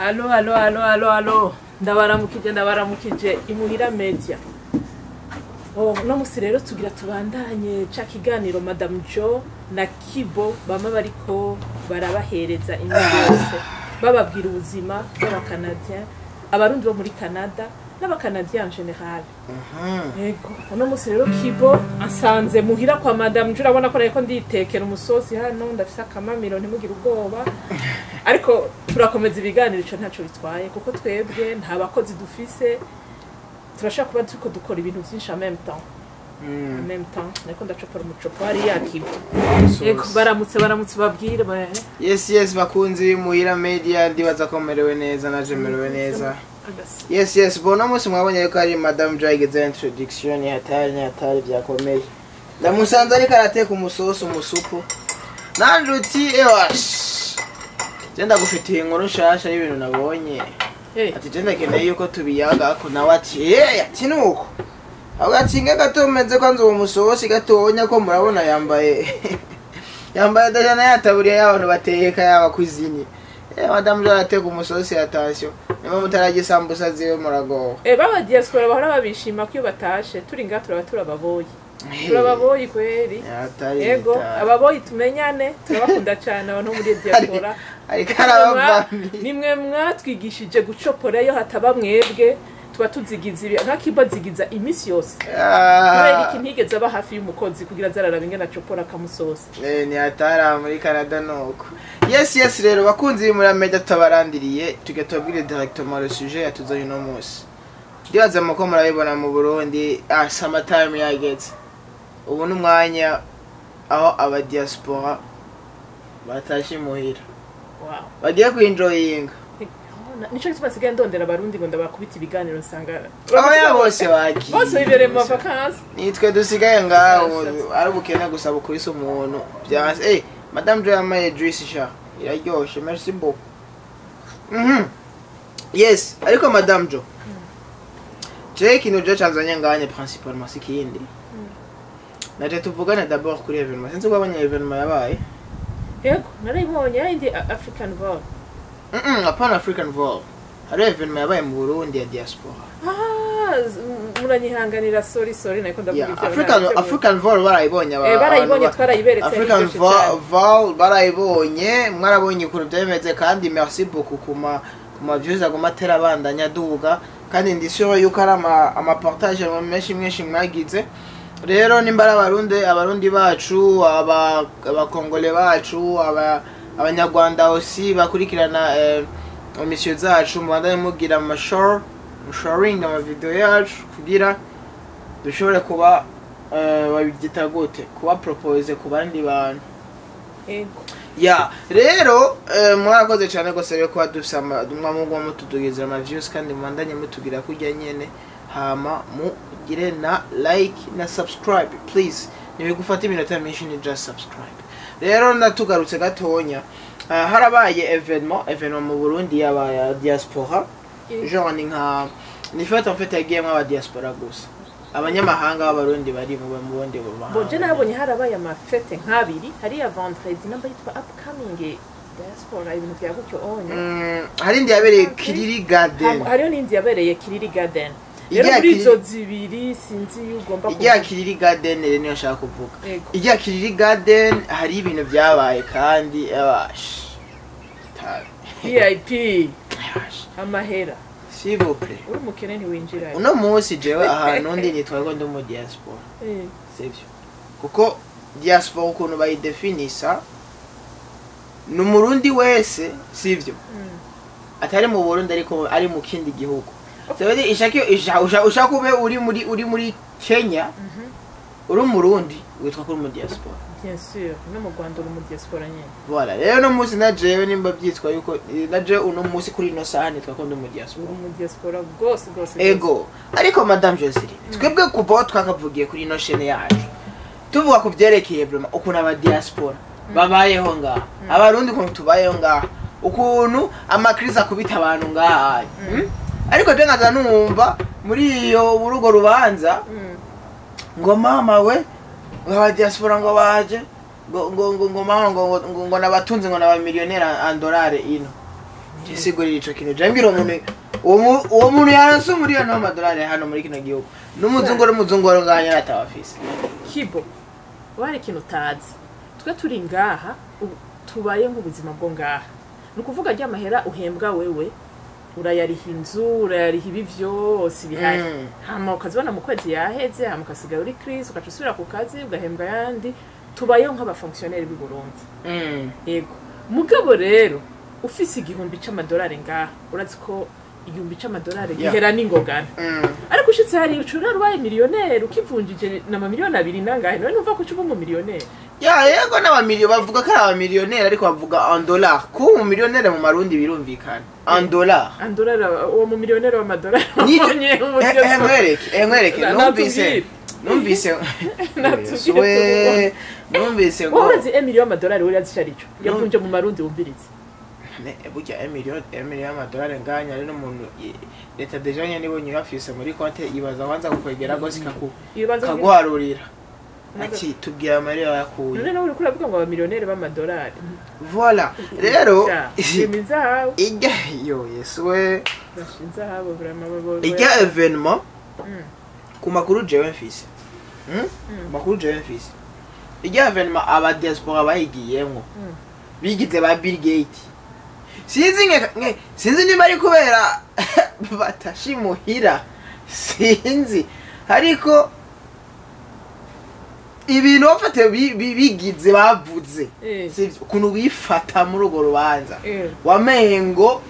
Allo. Ndabaramukije imuhira media. No musi rero tugira tubandanye ca kiganiro Madame Jo na Kibo bama bariko barabahereza imyose bababwira ubuzima bw'abakanadien abarundi bo muri Canada n'abakanadien en general. Yego no musi rero Kibo asanze muhira kwa Madame Jo urabona ko nariko nditekera umusosi hano ndafise akamamiro ntimugira ubwoba. Ariko turakomeza ibiganiro ico ntaco bitwaye kuko twebwe nta bakozi dufise turashaka kuba turiko dukora ibintu byinshi en même temps nako ndacopora umucopo ari yakibo yego baramutse babwire yes bakunzi muhira media ndibaza ko merewe neza naje merewe neza yes bona musi mwabonye ko ari Madame Jo igeze introduction hatari byakomeye ndamusanze ari karate ku musoso umusupu nanjuti Jenda gufitiye inkuru nshasha y'ibintu nabonye. Ati jenda keneye yuko tubiyaga ko nawe ati nuko. Aho gacinga gatomeze kwanza uwo musosi gatonya ko murabona yambaye dajana yataburiye y'abantu bateka yaba kwizini. Madame Jo ateka umusosi atashyo. Nima mutaragisambusa ziwe murago. Baba diaspora bahora babishima ko batashe turi ngatura turababoye. Turababoye kweri. Yego ababoye tumenyane turabakunda cyane abantu muri diaspora. Nimwe mwatwigishije gucopora yo hataba mwebwe tuba tuzigiza nka Kibo zigiza imisi yose. Kubera iki ntigeze aba hafi y'umukozi kugira zararaba ingena copora kamusosi. Ni atara muri Canada nuko. Yes rero bakunzi muri media tabarandiriye tugatubwire directement le sujet yatuzanye no munsi. Ndibaza muko murabibona mu Burundi summer time yageze. Ubu n'umwanya aho aba diaspora batashi muhira. Wow. Bagiye kuenjoyinga. Nico gituma ndondera abarundi ngo ndabakubita ibiganiro nsanga. Aba bose baki. Bose bibere mu vacances. Nitwe dusigaye ngaho ari bukene gusaba ukurisa umuntu. Byanse Madame Jo yamaye juice sha. Iraryoshe merci beaucoup. Yes, ariko Madame Jo. Ikintu je canzanye nganye principalement sikindi. Naje tuvugana d'abord kuri evenement. Sinzi kwabanya evenement yabaye. Yego, narayibonye indi African Vol. Apana African Vol. Hari evenement yabaye mu Burundi ya diaspora. Muranyihanganira sorry nako ndavuga ivyo. African Vol barayibonye abantu. Barayibonye twarayiberetse. African Vol barayibonye, mwarabonye ukuntu byemeze kandi merci beaucoup kuma views agoma terabandanya duga. Kandi ndisho yuko ari amapartage menshi mwagize rero nimbara abarundi bacu abakongole bacu abanyarwanda aussi bakurikirana emission zacu mwandanye mugira sharing ama video yacu kugira dushobore kuba babigita gute kuba propose ku bandi bantu rero mwarakoze cyane gose rero kwa dusama mwamugwa mutudugeza ama views kandi mwandanye mutugira kujya nyene hama mugire na like na subscribe please nibigufata iminota myinshi ni just subscribe rero ndatugarutse gatonya harabaye evenement mu Burundi yaba diaspora genre ni fête en fait yagiye aba diaspora gusa abanyamahanga b'abarundi bari mu bundi bo je nabonye harabaye amafete nk'abiri hari ya vendredi namba yitwa upcoming diaspora ibintu bya gutyo onye hari indi yabereye Kiriri Garden hariyo n'indi yabereye Kiriri Garden rero muri izo zibiri sinzi ugomba kuvuga Kiriri Garden rero niyo nshaka kuvuga ijya Kiriri Garden hari ibintu byabaye kandi VIP amahera s'il vous plaît uri mukene ntiwinjira uno munsi jewe ahantu ndi nitwago ndi mu diaspora sivyo kuko diaspora ukuntu bayidefinisa n'umurundi wese sivyo atari mu Burundi ariko ari mu kindi gihugu tebede ushaka ube uri muri Kenya uri umurundi witwa ko mu diaspora bien sûr no mu Rwanda uri mu diaspora nyene voilà rero no munsi najewe nimba byitwa yuko naje uno munsi kuri no sahani twako ndi mu diaspora mu diaspora gose ego ariko Madame Joseline twebwe kuva twakavugiye kuri no chaîne yacu tuvuga ku byerekeye vraiment ukuntu aba diaspora babayeho ngaha abarundi ukuntu tubayeho ngaha ukuntu amakriza kubita abantu ngaha ariko je naza numva muri iyo urugo rubanza ngo mama we aba diaspora ngo baje ngo mama ngo nabatunze ngo naba millionaire en dollars ino gisigurira ico kintu jambira uwo muntu yaranse umuriyoni w'amadolari hano muri kino gihugu n'umuzunguro nganya atawafise Kibo wari ikintu utazi twe turi ngaha tubaye nk'ubuzima bwo ngaha nukuvuga rya mahera uhembwa wewe urayariha inzu urayariha ibi vyose bihari hama ukazibona mu kwezi yaheze hama ukasigaye uri Chris ugaca usubira ku kazi ugahembwa yandi tubayeho nk'abafonctionnaire b'i Burundi yego mugabo rero ufise igihumbi c'amadolari ngaha urazi ko igihumbi c'amadolari gihera n'ingogana ariko ushitse hari ucura rubaye miliyoneri ukivunjije na miliyoni 2 nangahe none numva ko ucuba mu miliyoneri yego n'abamiliyoni bavuga ko ari abamiliyoneri ariko bavuga en dollar ko mu miliyoneri mu marundi birumvikana en dollar uwo mu miliyoneri w'amadolari nkwereke numvise ngo urazi miliyoni y'amadolari urazi cyarico yavunje mu marundi wumvirize burya miliyoni y'amadolari nganya ari n'umuntu leta deja nyene nibonye bafise muri konte ibaza wanza kukwegera gose kaguharurira ati tubwira amarira yakuye none nawe uriko uravuga ngo abamiliyoneri b'amadolari voilà rero imizahabu ijya yo yeswe bashinzahabu vraiment ijya evenement ku makuru jewe mfise makuru jewe mfise ijya evenement aba diaspora bayigiyemwo bigize ba Bill Gates sinzi niba ari kubera batashimuhira sinzi ariko ibintu bafate bigize bavuze ukuntu bifata muri urwo rubanza wamengo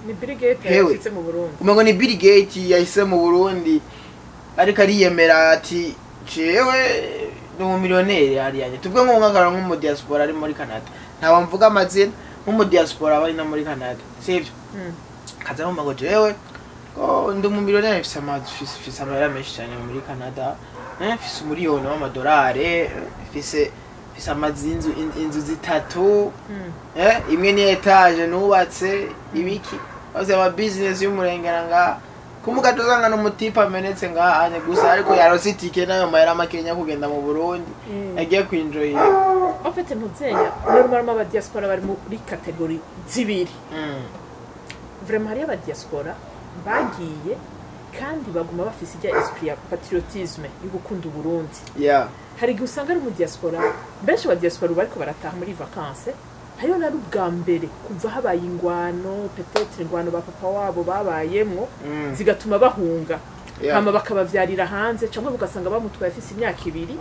ni Bill Gates yashitse mu Burundi umengo ni Bill Gates yahise mu Burundi ariko ariyemera ati jewe ni umumiliyoneri yariyanye tuvuge nk'umwakara nk'umu diaspora ari muri Canada ntawa mvuga amazina nk'umu diaspora bari na muri Canada sivyo kaza mu mago jewe ko ndi umumiliyoneri mfise amahera menshi cyane muri Canada mfise umuriyoni w'amadolari mfise amazinzu inzu zitatu imwe ni etage nubatse ibiki bose ama business y'umurengera nga kumuka tuzanga n'umutipa amenetse nga anye gusa ariko yarose tike nayo mahera makenya kugenda mu Burundi yagiye kwinjoy en fait ntuzenya normalement aba diaspora bari muri category zibiri vraiment hari aba diaspora bagiye kandi baguma bafise ijya esprit ya patriotisme yo gukunda Burundi hari gusanga ari mu diaspora benshi ba diaspora bariko barataha muri vacances hariyo na rubwa mbere kuva habaye ingwano peut-être ingwano ba papa wabo babayemwo zigatuma bahunga hama bakabavyarira hanze cyangwa ugasanga bamutwaye afise imyaka 2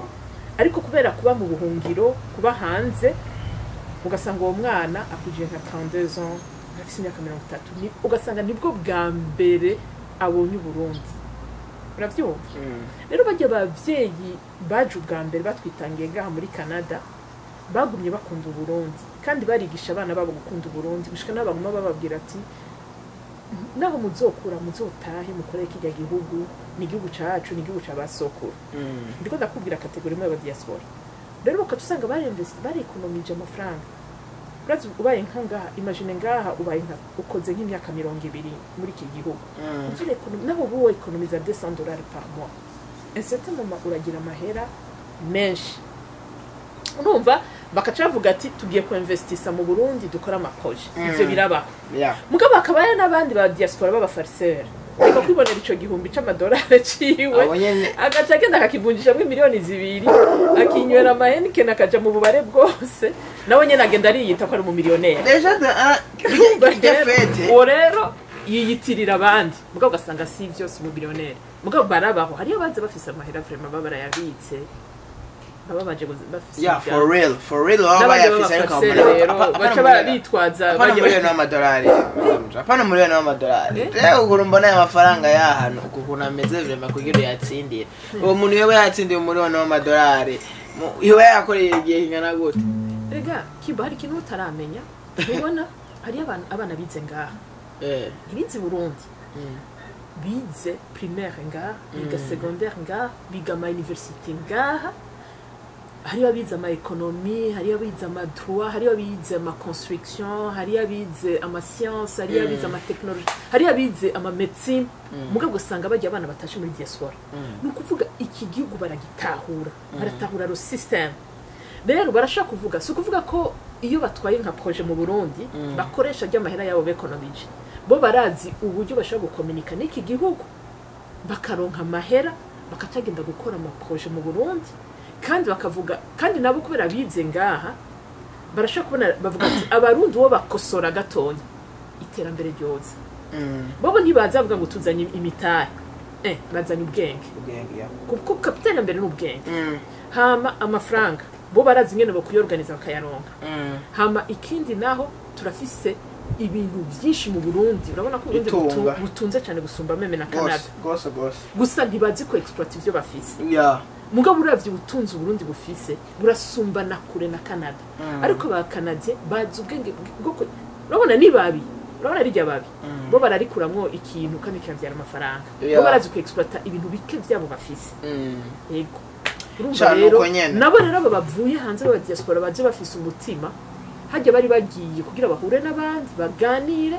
ariko kubera kuba mu buhungiro kuba hanze ugasanga uwo mwana akuje nka 32 ans afise imyaka 30 ugasanga nibwo bwa mbere abonye Burundi uravyumva rero bajya abavyeyi baje ubwa mbere batwitangiye ngaha muri Canada bagumye bakunda Burundi kandi barigisha abana babo gukunda Burundi gushika n'abaguma bababwira ati naho muzokura muzotahe mukoreye kijya gihugu ni gihugu cacu ni gihugu cabasokuru ndiko ndakubwira kategori imwe ya diaspora rero bakatusanga bari ekonomije amafaranga urazi ubaye nkangaha imagine ngaha ubaye nka ukoze nk'imyaka 200 muri iki gihugu uzure ekonomi naho buwe ekonomiza $200 par mois et certain moment uragira amahera menshi urumva bakacavuga ati tugiye ku investisa mu Burundi dukora amaproje ivyo birabaho mugabo akabaye n'abandi ba diaspora baba farceur reka kwibonera ico gihumbi c'amadolari ciwe agaca agenda akakivunjisha mu miliyoni 2 akinywera amahenike nakaja mu bubare bwose nawe nyene agenda ariyita ko ari mu miliyoneri deja uwo rero yiyitirira abandi mugabo ugasanga si vyose mu miliyoneri mugabo barabaho hariyo banze bafise amahera vraiment baba barayabitse babaje bafise for real baba yafise ariko baca baritwaza baje miliyoni y'amadolari apana miliyoni y'amadolari rero urumbona amafaranga yahantu ukukuna ameze vraiment kugira yatsindira uwo muntu yewe yatsindiye miliyoni y'amadolari iwe yakoreye igihe ingana gute rega kiba hari kintu utaramenya ubona hari abana bize ngaha bize Burundi bize primaire ngaha biga secondaire ngaha biga ama université ngaha hari abize ama economie hari abize ama droit hari abize ama construction hari abize ama science hari abize ama technologie hari abize ama médecine mugabo gusanga bajya abana batashe muri diaspora nukuvuga iki gihugu baragitahura baratahura ro system rero barashaka kuvuga so kuvuga ko iyo batwaye nka projet mu Burundi bakoresha ry'amahera yabo bekonomije bo barazi uburyo bashobora gukomunika n'iki gihugu bakaronka amahera bakatagenda gukora ama projet mu Burundi kandi bakavuga kandi nabo kubera bize ngaha barashaka kubona bavuga ati abarundi wo bakosora gatonya iterambere ryoza bobo ntibaza bavuga ngo tuzanye imitahe bazanye ubwenge kuko kapitene mbere n'ubwenge hama amafaranga bo barazi ngene bo kuyorganiza bakayaronka hama ikindi naho turafise ibintu byinshi mu Burundi urabona ko Burundi butunze cyane gusumba meme na Canada gusa ntibazi ko exploit ivyo bafise mugabo uravye ubutunzi Burundi bufise burasumba na kure na Canada ariko ba Canadien bazi ubwenge bwo urabona ni babi urabona rijya babi bo bararikuramwo ikintu kandi kiravyara amafaranga bo barazi ku exploit ibintu bike vyabo bafise yego rero nabo rero bavuye hanze ba diaspora baje bafise umutima hajya bari bagiye kugira bahure n'abandi baganire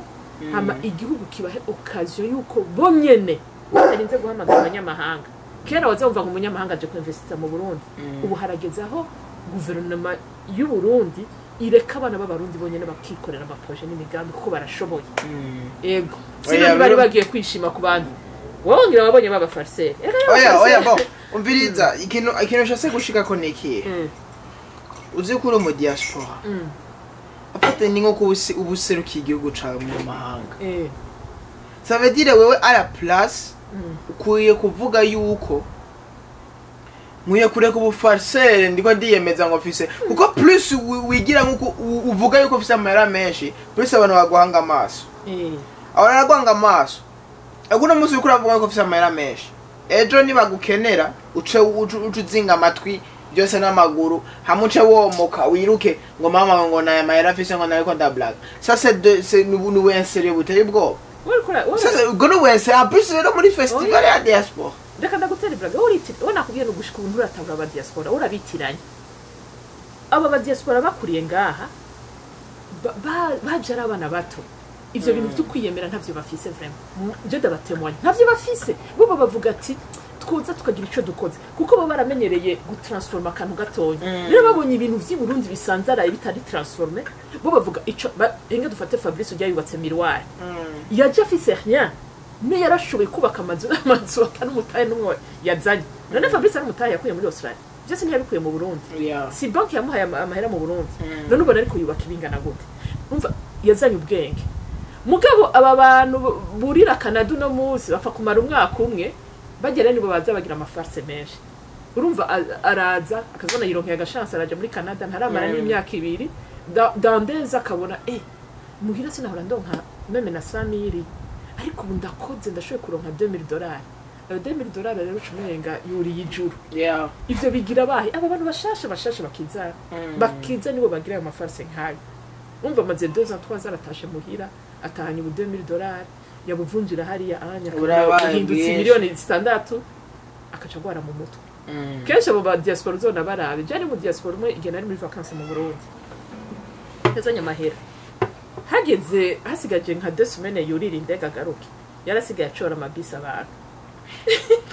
hama igihugu kibahe occasion yuko bonyene batarinze guhamagara abanyamahanga kera wazumva ngo umunyamahanga aje kwinvestisa mu Burundi ubu harageze aho guverinoma y'u Burundi ireka abana b'abarundi bonyene bakikorera ama projet n'imigambi kuko barashoboye yego sino bari bagiye kwishima ku bandi wongira wabonye baba farceur oya bo umviriza ikintu cyose gushika ko nekiye uzi ko uri mu diaspora afate ni nko ubuserukiye igihugu cawe mu mahanga ça veut dire wewe à la place ukwiye kuvuga yuko nkwiye kureka ubufarceur ndiko ndiyemeza ngo ofise kuko plus wigira nkuko uvuga yuko ofise amahera menshi plus abantu baguhanga amaso abana bagwanga amaso aguna musi ukura avuga ko ofise amahera menshi ejo nibagukenera ucuzinga amatwi byose n'amaguru hamuce womoka wiruke ngo mama ngo na mahera afise ngo nayo ko nda black ça c'est nous wensere buteye bwo sasa gono wese apise rero muri festival ya diaspora reka ndagutera black uriti ubona kubwiye no gushika ubuntu uratabura aba diaspora urabitiranye aba diaspora bakuriye ngaha bajara abana bato ivyo bintu byo kwiyemera ntavyo bafise vraiment je ndabatemwanya ntavyo bafise bo bavuga ati twoza tukagira ico dukoze kuko bo baramenyereye gutransforma akantu gatonya rero babonye ibintu vy'i Burundi bisanzaraye bitari transformer bo bavuga ico inge dufate Fabrice ujya yubatse miroir yaje afise rien ne yarashoboye kubaka amazu akana umutaye n'umwe yazanye none Fabrice ari umutaye yakuye muri Australia byose ntiyabikuye mu Burundi si banki yamuhaye amahera mu Burundi none ubona ariko yubaka ibingana gute umva yazanye ubwenge mugabo aba bantu burira Canada no muzi bafa kumara umwaka umwe bagera nibo baza bagira amafarse menshi urumva araza akazona yironkeye agashance araje muri Canada ntaramara n'imyaka 2 dandeza akabona muhira sinahora ndonka meme na 100,000 ariko ubu ndakoze ndashoboye kuronka $2,000 $2,000 rero cumenga yuri yijuru ivyo bigira bahe aba bantu bashashe bakiza nibo bagira ayo mafarse nkayo umva maze 2 ans 3 zaratashe muhira atahanye ubu $2,000 yabuvunjira hariya anya hindutse miliyoni 6 akaca gwara mu mutwe kenshi abo ba diaspora zona barabe jani mu diaspora umwe igena ari muri vacances mu Burundi yazanye amahera hageze hasigaje nka 2 semaines yurira indega garuke yarasigaye acora amabisi abantu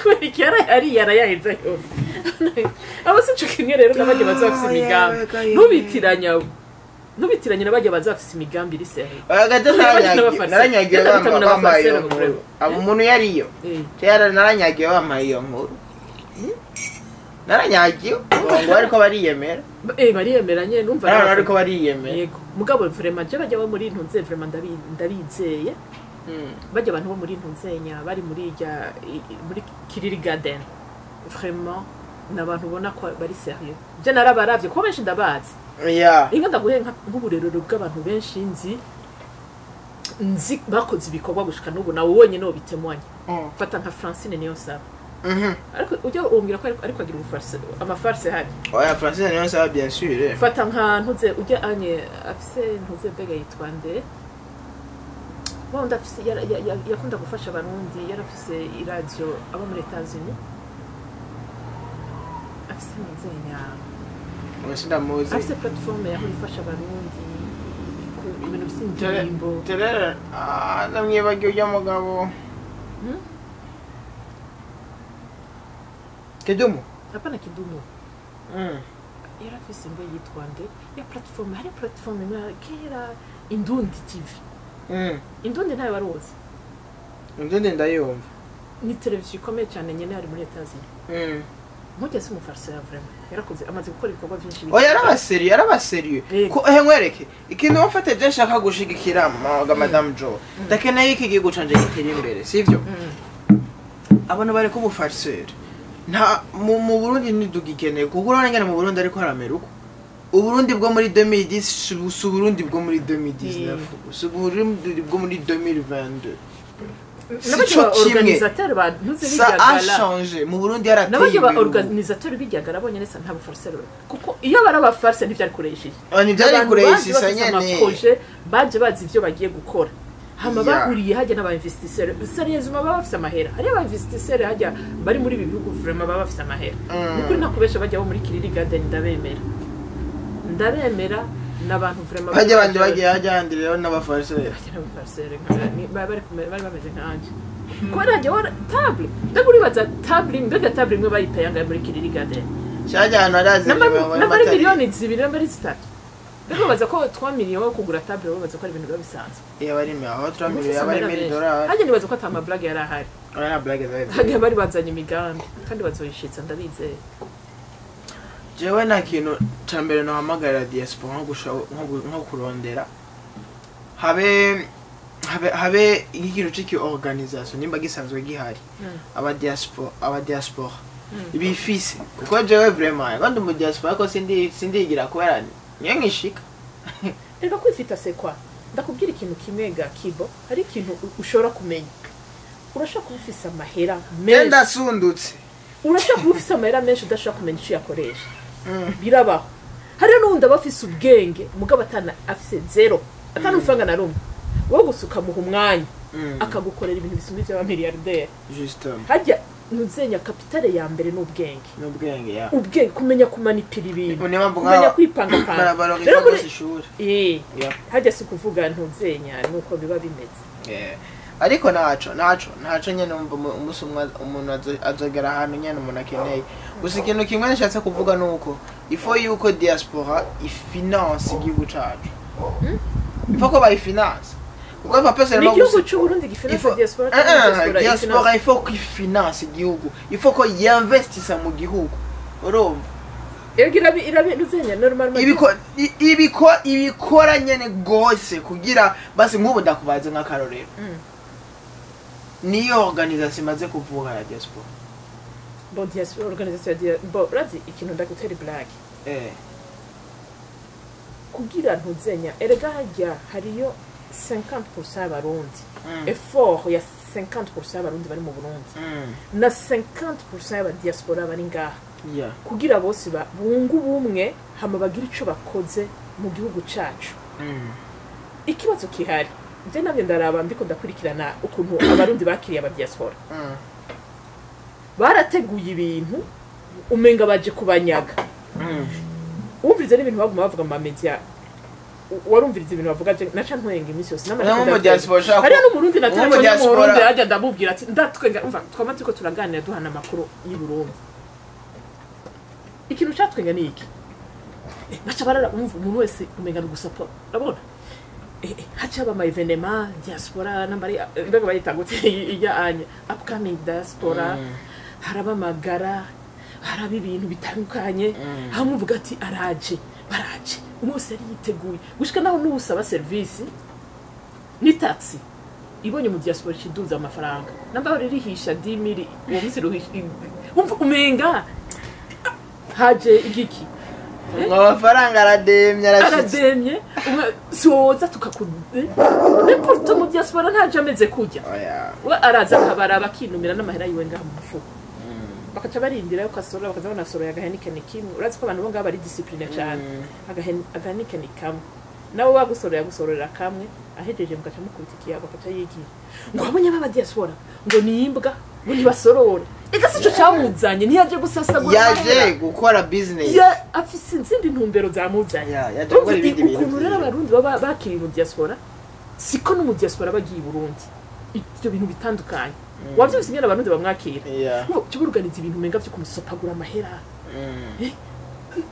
kweri cyara ari yarayaheza yose abo sinco kimwe rero n'abajye bazafise imigambi nubitiranye n'abajye bazafise imigambi iri sehe naranyagiye bamaye abo umuntu yariyo cyara naranyagiye bamaye iyo nkuru naranyagiye ngo ariko bariyemera bariyemeranye numva ariko bariyemera yego mugabo vraiment je bajya bo muri ntunze vraiment ndabizeye bajya abantu bo muri ntunzenya bari muri Kiriri Garden vraiment n'abantu ubona ko bari sérieux je narabaravye ko benshi ndabazi inga ndaguhe nk'uburerero bw'abantu benshi nzi bakoze ibikorwa gushika n'ubu nawe wonye no bitemwanya fata nka Francine niyo saba ariko ujye umbwira ko ariko agira ubufarse amafarse hari Francine niyo saba bien sûr fata nka ntuze ujye anye afise ntuze bega yitwa nde wanda afise yakunda gufasha abarundi yarafise iradio aba muri Etats-Unis afise nzenya Mweshinda muzi afise platform yaho ifasha abarundi ku ibintu by'indirimbo terera namwibagiye ujya mugabo Kidumu hapana Kidumu yarafise ngo yitwa nde ya platform hari platform imwe kera Indundi TV Indundi ntayo baruzi Indundi ndayumva ni televiziyo ikomeye cyane nyene hari muri Etats-Unis Mugeze mu farsera vraiment yarakoze amaze gukora ibikorwa byinshi oya yarabaseriye ko nkwereke ikintu wafate je nshaka gushigikira Madame Jo ndakeneye iki giye gucanje gitera imbere sivyo abantu bari ko bufarsera nta mu Burundi nidugikeneye kuko urabona ngene mu Burundi ariko harameruko Uburundi bwo muri 2010 su Burundi bwo muri 2019 su Burundi bwo muri 2022 N'abajya organisateur ba ntuze bijyagala ça a changé mu Burundi yarateye n'abajya ba organisateur bijyagala bonye nesa nta bufarsera kuko iyo baraba farse ntivyari kureshije ntivyari kureshije nyene projet baje bazi ivyo bagiye gukora hama bahuriye hajya n'aba investisseur sérieusement baba bafite amahera hari aba investisseur hajya bari muri bihugu vraiment baba bafite amahera ukuri nakubesha bajya bo muri Kiriri Garden ndabemera n'abantu vraiment hajya bandi bagiye hajya handi rero n'abafarsera bari bameze nkanje ko hajya wora table ndaguribaza table mbega table imwe bayipayanga muri Kiriri Garden cyajya hano arazi nambari miliyoni 2 nambari 3 Baza ko 3 miliyoni kugura table baza ko ari ibintu bisanzwe. Bari me aho 3 miliyoni abari $1,000. Haje nibaza ko atama blague yari ahari. Ora blague zawe. Haje bari bazanye imigambi kandi bazoyishitsa ndabizeye. Jewe na kintu cambere no hamagara diaspora nko kurondera. Habe ikintu ciki organisation nimba gisanzwe gihari. Aba diaspora. Ibifise kuko jewe vraiment kandi mu diaspora ko sindigira kubera nyangishika reka kwifita se kwa ndakubwira ikintu kimwe ga Kibo hari ikintu ushobora kumenya urashaka kubufisa amahera menshi ndasundutse urashaka kubufisa amahera menshi udashaka kumenya icyo yakoresha birabaho hari n'undi abafise ubwenge mugabo atana afise zero atana ufanga na rumwe wo gusuka mu umwanya akagukorera ibintu bisumba by'aba milliardaire justement hajya nuzenya kapitale ya mbere n'ubwenge ya ubwenge kumenya kumanipira ibintu kumenya kwipanga panga rero muri ishuri hajya si kuvuga ntuzenya nuko biba bimeze ariko naco nyene umunsi umuntu azogera ahantu nyene umuntu akeneye gusa ikintu kimwe nishatse kuvuga nuko ifo yuko diaspora ifinance igihugu cacu ifo ko bayifinance Pourquoi pas passer le Burundi diaspora il faut qu'il finance igihugu il faut qu'il investisse mu gihugu urumva irabi nuzenya normalement ibikora nyene gose kugira basi nk'ubu ndakubaze nk'akarorero niyo organisation imaze kuvuga ya diaspora bon diaspora organisation ya bon razi ikintu ndagutera blague kugira ntuzenya erega hajya hariyo 50% y'abarundi effort ya 50% y'abarundi bari mu Burundi na 50% y'aba diaspora bari ngaha kugira bose bungu bumwe hama bagira ico bakoze mu gihugu cacu ikibazo kihari je nabyo ndaraba ndiko ndakurikirana ukuntu abarundi bakiriye aba diaspora barateguye ibintu umenga baje kubanyaga umvirize n'ibintu baguma bavuga mu media warumviriza ibintu bavuga naca ntwenga iminsi yose n'amadiaspora hari no Burundi na telefone mu Burundi hajya ndamubwira ati ndatwenga umva twamaze ko turaganira duhana makuru y'u Burundi ikintu cyatwenga ni iki naca barara umva umuntu wese umenga gusapa urabona hacha ba evenement diaspora nambari mbega bayitagute ijya anye upcoming diaspora haraba magara haraba ibintu bitandukanye hamuvuga ati baraje umwose yari yiteguye gushika naho n'ubusaba service ni taxi ibonye mu diaspora kiduza amafaranga namba ririhisha 10,000 uwo musi ruhisha umva umenga haje igiki amafaranga arademye soza tukakude n'importo mu diaspora ntaje ameze kujya we araza akabara bakinumira n'amahera yiwe ngaha mu mufuko bakaca barindira yo kasora bakaza banasoro yagahenike ni kimwe urazi ko abantu bo ngaba ari discipline cyane agahenike ni kamwe nawe yagusorera kamwe ahejeje mugaca mukubitikiya bakaca yigira ngo abonye baba diaspora ngo nimbwa ngo nibasorore igasi cyo cyamuzanye ntiyaje gusasagura yaje gukora business afise inzindi ntumbero zamuzanye yaje gukora ibindi bintu ukuntu rero abarundi baba bakiri mu diaspora siko no mu diaspora bagiye i Burundi ibyo bintu bitandukanye wavyo bisinyana abarundi bamwakira cyo buruganiza ibintu menga byo kumusopagura amahera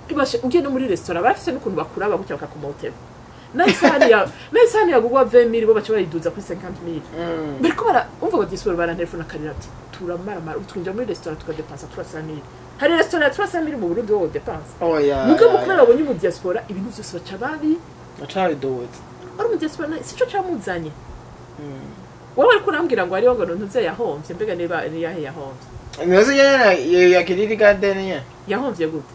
ibashe ugiye no muri restaurant bafise n'ukuntu bakuraba gutya bakakumotera naisani yagugwa 20,000 bo baca bayiduza kuri 50,000 bariko umva ngo disporo barantelefona karira ati turamara utwinjira muri restaurant tukadepansa 300,000 hari restaurant ya 300,000 mu Burundi wo depansa mugabo kubera abonye mu diaspora ibintu byose baca bacabidoze ari mu diaspora sico camuzanye wowe ariko urambwira ngo ari ngo ntuze yahomvye mbega niba yahe yahomvye nibaze ya Kiriri Garden yahomvye gute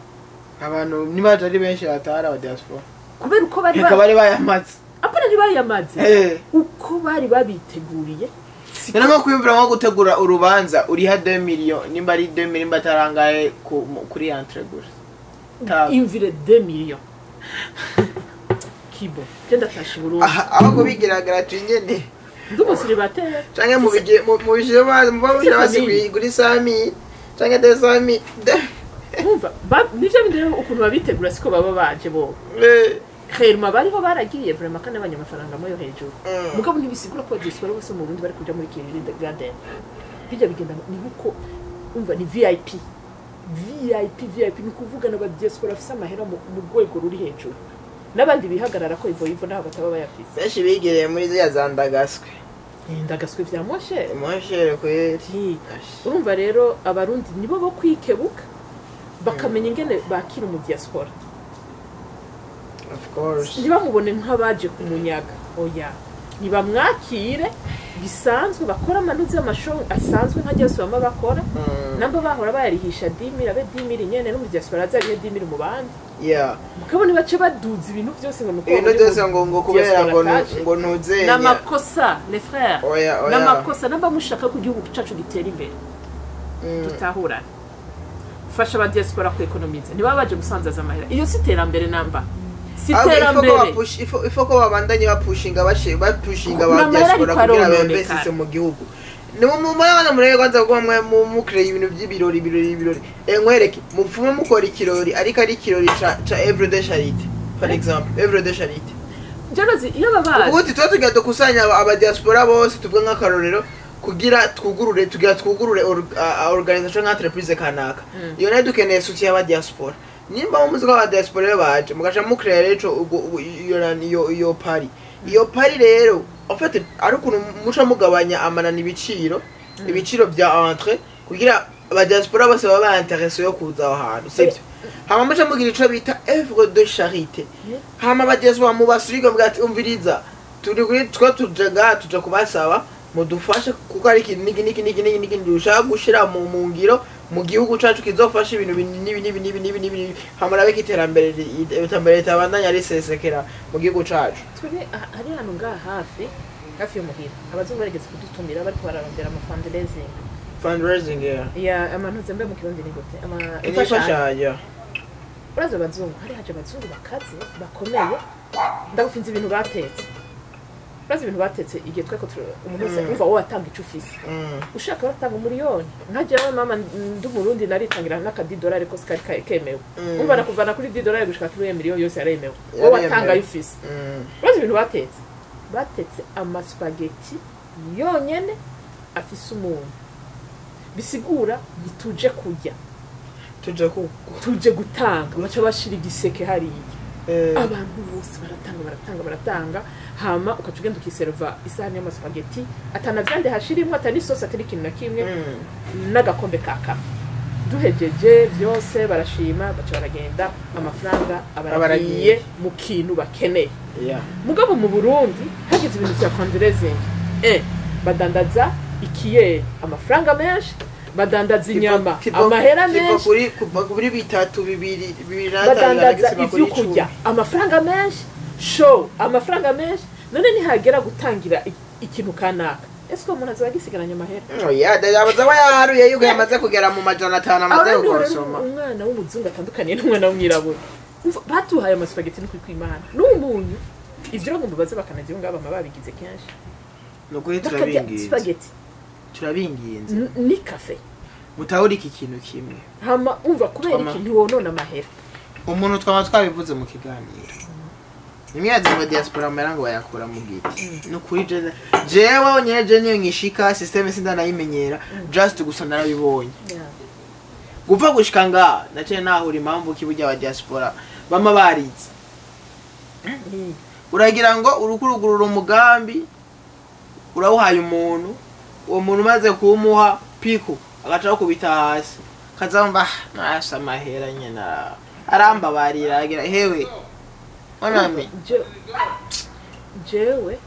abantu nibaje ari benshi batara aba diaspora kubera uko bari bayamaze apana ntibayamaze uko bari babiteguriye nko kwiyumvira nko gutegura urubanza uriha 2 million nimba ari 2 million batarangaye kuri entre gusa imvire 2 million kibo genda tashi Burundi aho kubigeragara twingene ndubusiri bateye canke mu bije basi kuri sami canke de sami umva nivyo bindi ukuntu babitegura siko baba baje bo Kherma bariho baragiye vraiment kandi abanyamafaranga moyo hejuru mugabo ntibisigura ko diaspora bose mu Burundi bari kuja muri Kiriri Garden bijya bigenda ni uko umva ni VIP ni kuvuga n'aba diaspora afisa amahera mu rwego ruri hejuru n'abandi bihagarara ko ivo naho bataba bayafise benshi bigereye muri ya zandagaswe ndagaswe vya moshe kweri urumva rero abarundi nibo bo kwikebuka bakamenya ingene bakira mu diaspora of course ntibamubone nk'abaje kumunyaga oya nibamwakire bisanzwe bakora amanuzi y'amashow asanzwe nka Yesu bama bakora namba bahora bayarihisha 10,000 abe 10,000 nyene no mu diaspora azariye 10,000 mu bandi mukabone bace baduza ibintu byose ngo nuko ibintu byose ngo kubera ngo ntuze n'amakosa les frères n'amakosa namba mushaka ku gihugu cacu gitera imbere tutahura fasha aba diaspora ku economize nibabaje gusanzaza amahera iyo siterambere namba ifo ko babandanye bapushinga ba diaspora kugira bemvesise mu gihugu mu mwana murege kwanza ko mu create ibintu by'ibirori nkwereke mupfume mukora ikirori ariko ari ikirori ca everyday charity for example everyday charity Janozi iyo babaje ubuti tugiye dukusanya aba diaspora bose tuvuga nk'akarorero kugira twugurure organisation entreprise kanaka iyo nayo dukeneye soutien aba diaspora nimba umuzika wa diaspora baje mugaca mu create iyo pari rero en fait ari ukuntu muca mugabanya amanani ibiciro bya entrée kugira aba diaspora bose baba intéressé yo kuza aho hantu sibyo hama muca mugira ico bita œuvre de charité hama aba diaspora mu basuriga mbwati umviriza turi kuri tuja kubasaba mudufashe kuko ari niki dushaka gushira mu ngiro mu gihugu cacu kizofasha ibintu nibi hamara beke iterambere tabandanya risesekera mu gihugu cacu turi ari hano nga hafi yo muhira abazungu baregeze kudutumira bariko bararondera fundraising ya amantu zembe mu kirundi ni gute imfashanyo uraza abazungu hari haje abazungu bakaze bakomeye ndagufinze ibintu batetse Bazi ibintu batetse igihe tweko umuntu wese umva wo atanga icufisi ushaka batanga umuriyoni nkajewe mama ndu Burundi naritangira n'akadidolari ko sikari kemewe umva nakuvana kuri $10 gushika kuri miliyoni yose yaremewe wo watanga y'ufisi bazi ibintu batetse ama spaghetti yonyene afise umuntu bisigura bituje kurya tuje gutanga baca bashira igiseke hariya abantu bose baratanga hama ukacugenda ukiserva isahani y'ama spaghetti atanavyande hashirimo atani sauce atari kintu na kimwe n'agakombe ka kafe duhejeje byose barashima baca baragenda amafaranga abaragiye mu kintu bakeneye mugabo mu Burundi hagize ibintu bya fundraising badandaza ikiye amafaranga menshi badandaza inyama amahera menshi kuri bitatu bibiri badandaza ivyo kurya amafaranga menshi show amafaranga menshi none ntihagera gutangira ikintu kanaka esko umuntu azabagisigaranya amahera dabaza wayaharuye yuko yamaze kugera mu majana 5 amaze gukosoma umwana w'umuzungu atandukaniye n'umwana w'umwirabura batuhaye amaspaghetti n'ukuri kw'Imana n'umunyu ivyo ngo mbabaze bakanaje ngaba babigize kenshi no kuri turabinginze ni cafe mutahuri iki kintu kimwe hama umva kubera iki ntiwonona amahera umuntu twabivuze mu kiganiro imyazi mu diaspora amarango bayakura mu giti no kuri jewe onyeje niyo ngishika system sinda nayimenyera just gusa narabibonye gupfa gushika ngaha naciye nahura impamvu kiburya wa diaspora bama barize uragira ngo urukurugurura umugambi urawuhaye umuntu uwo muntu umaze kumuha piku agacaho kubita hasi kazamba nasa amahera nyena arambabarira agira hewe oname jewe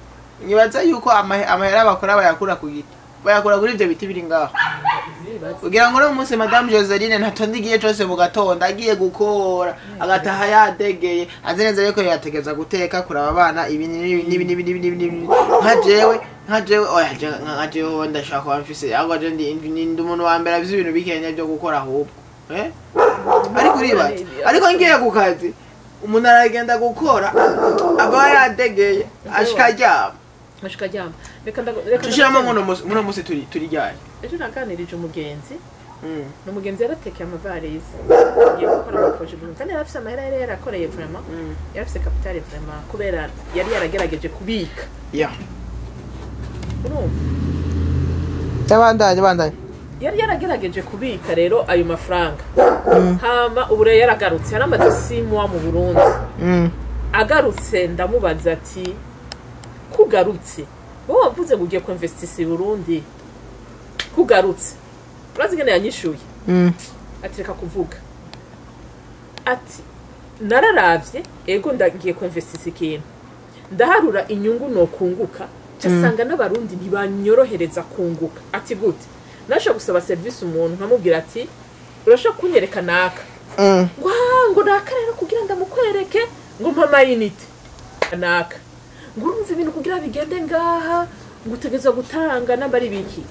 nibaza yuko amahera bakora bayakura ku giti bayakura kuri ivyo biti biri ngaho ugira ngo no munsi madame Joseline ntatondigiye cyose mu gatondo agiye gukora agataha yadegeye azineze yuko yategeza guteka kuraba abana ibi nkajewe oya ndashaka wamfise ahubwo je ndi umuntu wa mbere avise ibintu bikenya byo gukora ahubwo ariko uribaza ariko ngiye ku kazi umuntu aragenda gukora aba yadegeye ashikaryama tushiramo muno musi turi ryari ejo naganirije umugenzi n'umugenzi yaratekeye amavarisi agiye gukora amaproje kandi yarafise amahera yari yarakoreye vraiment yarafise capital vraiment kubera yari yaragerageje kubika bandanye yari yaragerageje kubika rero ayo mafaranga hama ubure yaragarutse yaramaze 6 mois mu Burundi agarutse ndamubaza ati kugarutse bo wavuze ngo ugiye ku investisi Burundi kugarutse urazi ngene yanyishuye ati reka kuvuga ati nararavye ego ndagiye ku investisi ikintu ndaharura inyungu no kunguka cyasanga n'abarundi ntibanyorohereza kunguka ati gute nasha gusaba service umuntu nkamubwira ati urashaka kunyereka naka ngo naka rero kugira ndamukwereke ngo mpa unit naka ngurumva ibintu kugira bigende ngaha ngutegeza gutanga nambari biki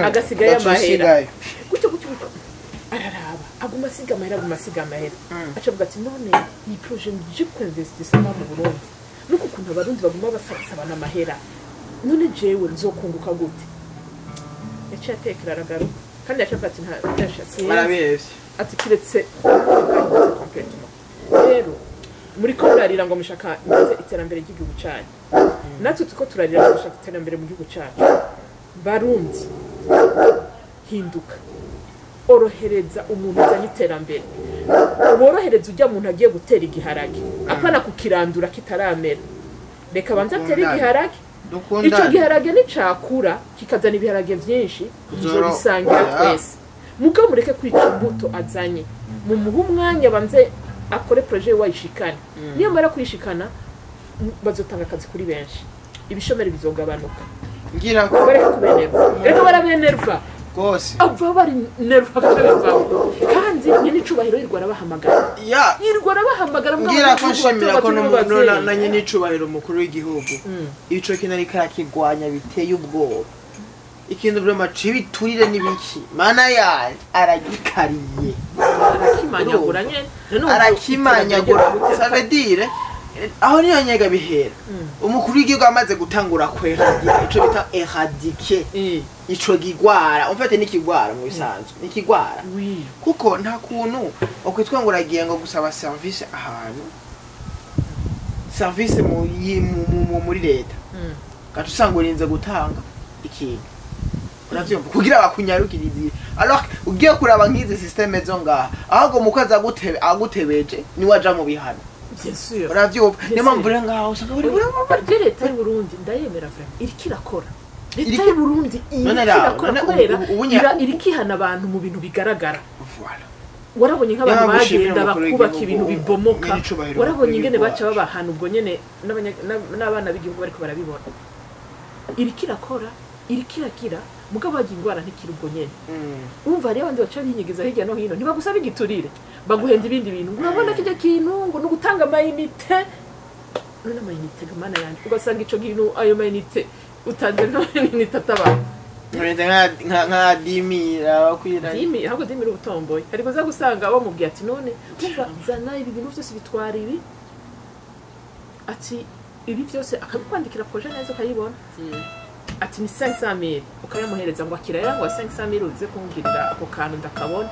agasigaye amahera gutyo araraba aguma siga amahera acavuga ati none ni projet je kwinvestisa mu Burundi nuko kuntu abarundi baguma basaba amahera none jewe nzokunguka gute yaciye atekera aragaruka kandi yacavuga ati barabeshye ati kiretse complètement rero muri ko turarira ngo mushaka iterambere ry'igihugu cyacu natwe tuko turarira ngo mushaka iterambere mu gihugu cyacu barundi hinduka orohereza umuntu uzanye iterambere borohereza ujya umuntu agiye gutera igiharage apana kukirandura kitaramera reka banza atera igiharage icyo giharage nicakura kikazana ibiharage byinshi tuzobisangira twese mugabo mureke kwica imbuto azanye mu muha umwanya banze akore projet wayishikana niyo mara kuyishikana bazotanga akazi kuri benshi ibishomeri bizogabanuka ngira ko bareke kubenerva reka barabenerva gose ava bari nerva kandi nyine icubahiro yirwara bahamagara yirwara bahamagara ngira ko nshimira ko no na nyine icubahiro mukuru w'igihugu ico kinari karakigwanya biteye ubwoba ikintu vraiment cibiturire nibiki mana yaje aragikariye arakimanyagura nyene arakimanyagura ça veut dire aho niyo nyega bihera umukuru w'igihugu amaze gutangura kweradika ico bita éradiquer ico gigwara umfate n'ikigwara mu bisanzwe n'ikigwara kuko nta kuntu okwitwa ngo uragiye ngo gusaba service ahantu service muri leta gato usanga urinze gutanga ikintu uravyumva kugira bakunyarukirize alors ugiye kuraba nkizi systeme zo ngaha ahubwo mukaza agutebeje ni waja mu bihano bien sûr uravyumva niyo mpamvu rero ngaho usanga buri leta y'u Burundi ndayemera vraiment irikirakora leta y'u Burundi irakora irikihana abantu mu bintu bigaragara voilà warabonye nk'abantu bagenda bakubaka ibintu bibomoka warabonye ingene baca babahana ubwo nyene n'abana b'igihugu bariko barabibona irikirakora irikiragira mugabo bagingwara ntikirubwo nyene umva rero abandi baca binyegeza hirya no hino ntibagusaba igiturire baguhenda ibindi bintu urabona kijya kintu ngo no gutanga amayinite none amayinite gamana yanje ugasanga ico kintu ayo mayinite utanze n'amayinite atabantu nka dimira bakwira dimi ahubwo dimira ubutomboye ariko za gusanga bamubwiye ati none umva zana ibi bintu byose bitwara ibi ati ibi byose akakwandikira projet neza ukayibona ati ni 500,000 ukayamuhereza ngo akiraya ngo 500,000 uze kungirira ako kantu ndakabona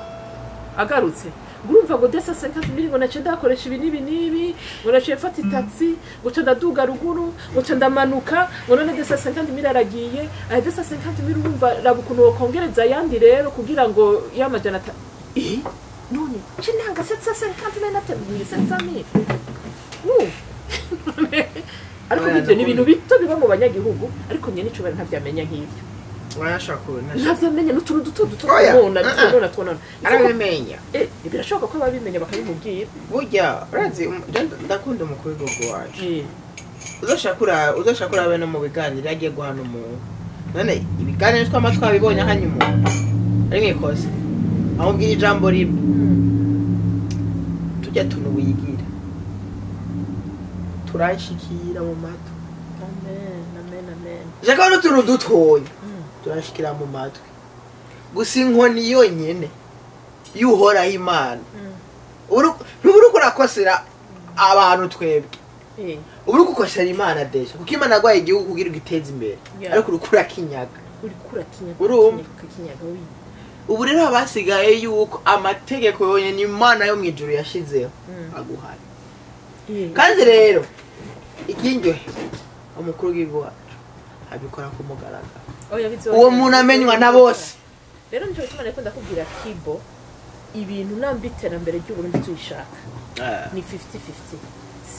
agarutse ngurumva ngo desa 50,000 ngo nace ndakoresha ibi nibi ngo nace mfata taxi ngo ndaduga ruguru ngo ndamanuka ngo none desa 50,000 aragiye ahe desa 50,000 urumva rabukuno kongereza yandi rero kugira ngo yamajana none cinanga 750 nateguye 700,000 ariko ibyo ni ibintu bito biba mu banyagihugu ariko nyene ico bari ntavyamenya nk'ivyo ntavyamenya n'utuntu duto twonona arabimenya birashoboka ko babimenya bakabimubwira burya urazi ndakunda umukuru w'igihugu wacu uzoshaka urabe no mu biganiro yagiye guhana umuntu none ibiganiro tw'amatwi abibonye ahanye umuntu ari mwikoze amubwira ijambo rimwe tujya tunuwigira turashikira mu matwi jaka n'utuntu dutoya turashikira mu matwi gusa inkoni yonyene yuhoraho imana ntuburi kurakosera abantu twebwe uburi gukosera imana desha kuko imana agwaye igihugu kugira giteze imbere ariko urukura kinyaga ubu rero abasigaye yuko amategeko yonyene imana yo mwijuru yashizeho aguhana kandi rero ikindyohe umukuru w'igihugu wacu abikora ku mugaragaro uwo muntu amenywa na bose rero nico gituma nariko ndakubwira Kibo ibintu namba iterambere ry'Uburundi tuyishaka ni 50-50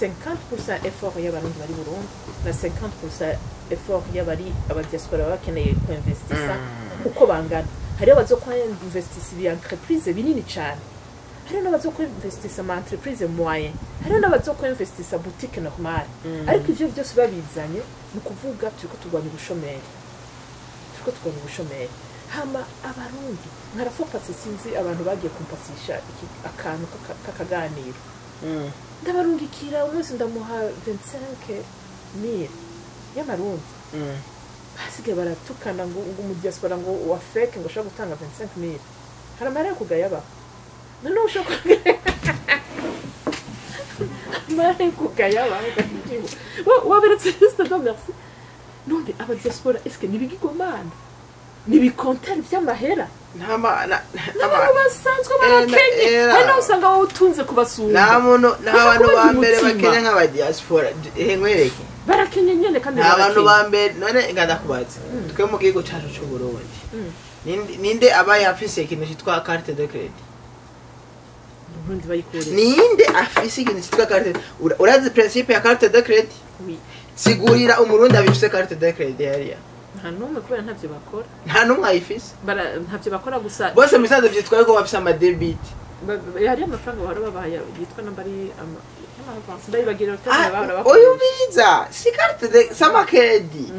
50% effort y'abarundi bari Burundi na 50% effort y'abari abadiaspora bakeneye ko investisa uko bangana hariyo bazokwa investisa ibi entreprise binini cyane hariyo n'abazokwa investisa ma entreprise moyen hariyo n'abazokwa investisa boutique normale ariko ivyo byose babizanye ni kuvuga turiko turwanya ubushomeri hama abarundi nkarafokase sinzi abantu bagiye kumpasisha akantu kakaganiro ndabarungikira umunsi ndamuha 25,000 y'amarundi basigaye baratukana ngo mu diaspora ngo wa fake ngo ushobora gutanga 25,000 hari amara yo kugayaba none ushobora amara yo kugayaba waberetse stade merci none aba diaspora est-ce que nibigigomana nibikontari vy'amahera n'abantu basanzwe barakenye hano usanga wowe utunze kubasumba n'abantu ba mbere bakenya nk'abadiaspora nkwereke barakenye nyene kandi abantu ba mbere none ngadakubaza twe mu gihugu cyacu cy'u Burundi ninde abaye afise ikintu cyitwa carte de crédit Burundi bayikore ninde afise ikintu cyitwa carte urazi principe ya carte de crédit oui sigurira umurundi abifise carte de crédit yariya nta numwe kubera ntavyo bakora nta numwe ayifise ntavyo bakora gusa bose misanze vyitwaye ko bafise ama debit hari amafaranga bahora babaye yitwa nambari uyu biza si carte de sama crédit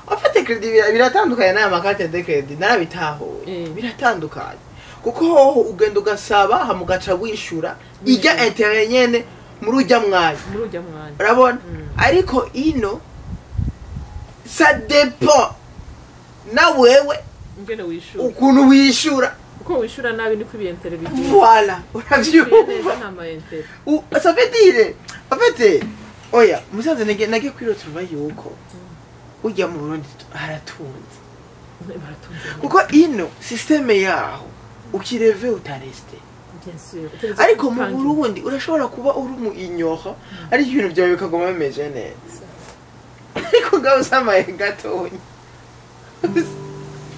afite crédit biratandukanye n'aya ma carte de crédit narabitahuye biratandukanye kuko hoho ugenda ugasaba hamugaca wishura ijya intérêt nyene muri ujya mwanya urabona ariko ino ça dépend na wewe ngene wishura ukuntu wishura uko wishura nabi niko ibiyentere bigiye voilà uravyumva ça veut dire en fait oya musanze nage kwirotuma yuko ujya mu Burundi haratunze kuko ino systeme yaho ukireve utareste bien sûr ariko mu Burundi urashobora kuba uri mu inyoha ari ibintu byawe bikagoma bimeze neza ariko ngaho samaye gatonya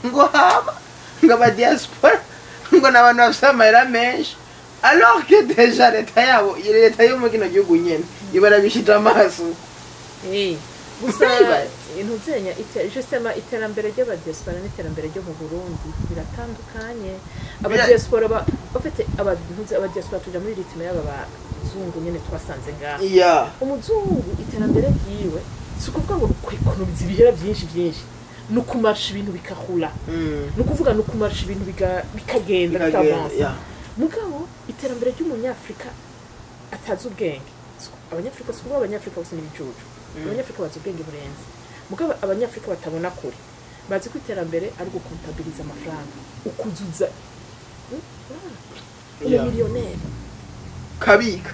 ngo hama ngo aba diaspora ngo n'abantu bafite amahera menshi alors que déjà leta yabo leta yo mu kino gihugu nyene ibarabishije amaso gusa intuzenya justement iterambere ry'abadiaspora n'iterambere ryo mu Burundi biratandukanye abadiaspora bafite abadiaspora tuja muri ritme y'aba bazungu nyene twasanze ngaha umuzungu iterambere ryiwe sukuvuga ngo ekonomiza ibihera byinshi nukumarisha ibintu bikahula nukuvuga nukumarisha ibintu bikagenda bikavansa mugabo iterambere ry'umunyafrika atazi ubwenge abanyafrika sukuvuga abanyafrika bose n'ibijuju abanyafrika bazi ubwenge burenze mugabo abanyafrika batabona kure bazi ko iterambere ari gukontabiliza amafaranga ukuzuza miliyoneri kabika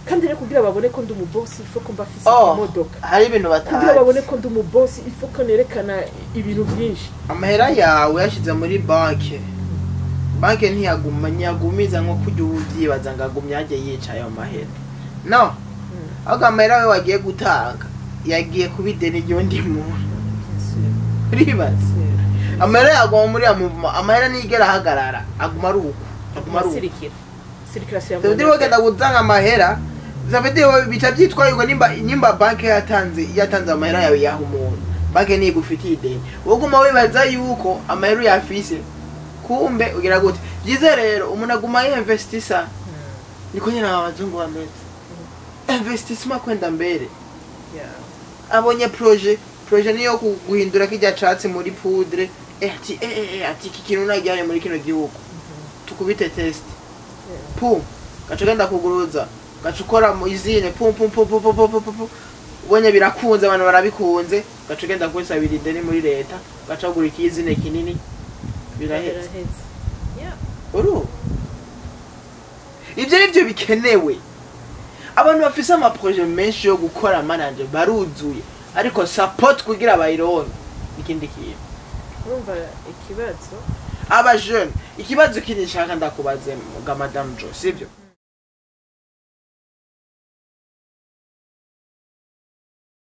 kandi rero kugira babone ko ndi umubosi ifo ko mbafise imodoka hari ibintu batazi kugira babone ko ndi umubosi ifo ko nerekana ibintu byinshi amahera yawe yashize muri banke ntiyagumiza nko kujya ubyibaza ngo agumye yagiye yicaye ayo mahera no ahubwo amahera we wagiye gutanga yagiye kuba ideni ry'undi muntu uribaza amahera yaguma muri ya muvuma amahera nigera ahagarara aguma ari uko aguma ari sirikira sirikirasiyo Sabidi wagenda gutanga amahera Sabidi bica byitwa yuko nimba banki yatanze amahera yawe yaha umuntu banki niyo igufitiye ideni uguma wibaza yuko amahera uyafise kumbe ugira gute byiza rero umuntu aguma yinvestisa niko nyine abazungu bameze investissement kwenda mbere abonye projet niyo guhindura kijya catsi muri poudre ati kikintu najyanye muri kino gihugu tukubite test pum gaca genda kuguruza gaca ukora mu izine pum ubonye birakunze abantu barabikunze gaca genda kwisabira ideni muri leta gaca kugura ikizine kinini biraheze ibyo nibyo bikenewe abantu bafise amaproje menshi yo gukora manager baruzuye ariko support kugira bayironke ikindi kintu urumva ikibazo aba jeune ikibazo kinishaka ndakubaze ga Madame Jo sibyo